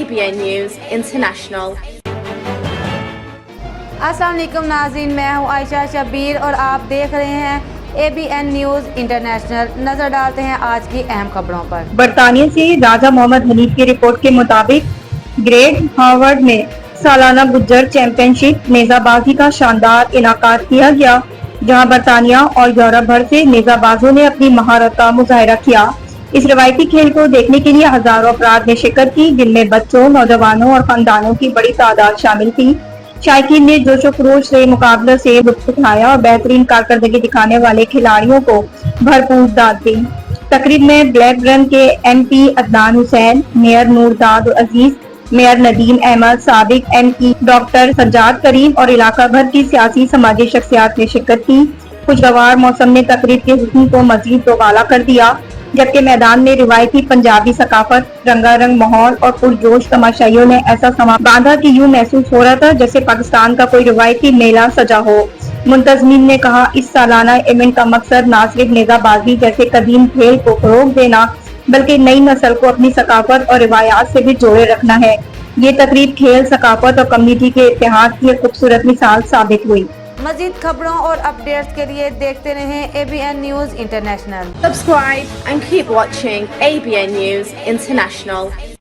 ABN News International. السلام علیکم ناظرین، میں ہوں عائشہ شبیر اور آپ دیکھ رہے ہیں ABN نیوز انٹرنیشنل۔ نظر ڈالتے ہیں آج کی اہم خبروں پر۔ برطانیہ سے راجہ محمد حنیف کی رپورٹ کے مطابق گریگ ہارورڈ میں سالانہ گجر چیمپئن شپ نیزہ بازی کا شاندار انعقاد کیا گیا، جہاں برطانیہ اور یورپ بھر سے نیزہ بازوں نے اپنی مہارت کا مظاہرہ کیا۔ اس روایتی کھیل کو دیکھنے کے لیے ہزاروں افراد نے شرکت کی، جن میں بچوں، نوجوانوں اور خاندانوں کی بڑی تعداد شامل تھی۔ شائقین نے جوش و خروش سے مقابلے سے لطف اٹھایا اور بہترین کارکردگی دکھانے والے کھلاڑیوں کو بھرپور داد دی۔ تقریب میں بلیک برن کے MP عدنان حسین، میئر نورداد عزیز، میئر ندیم احمد، سابق MP ڈاکٹر سجاد کریم اور علاقہ بھر کی سیاسی سماجی شخصیات نے شرکت کی۔ خوشگوار موسم نے تقریب کے حسن کو مزید دوبالا کر دیا، جبکہ میدان میں روایتی پنجابی ثقافت، رنگا رنگ ماحول اور پرجوش تماشائیوں نے ایسا سما باندھا کہ یوں محسوس ہو رہا تھا جیسے پاکستان کا کوئی روایتی میلہ سجا ہو۔ منتظمین نے کہا، اس سالانہ ایونٹ کا مقصد نہ صرف نیزہ بازی جیسے قدیم کھیل کو فروغ دینا بلکہ نئی نسل کو اپنی ثقافت اور روایات سے بھی جوڑے رکھنا ہے۔ یہ تقریب کھیل، ثقافت اور کمیونٹی کے اتحاد کی ایک خوبصورت مثال ثابت ہوئی۔ مزید خبروں اور اپڈیٹس کے لیے دیکھتے رہیں ABN news international. Subscribe and keep watching ABN News International.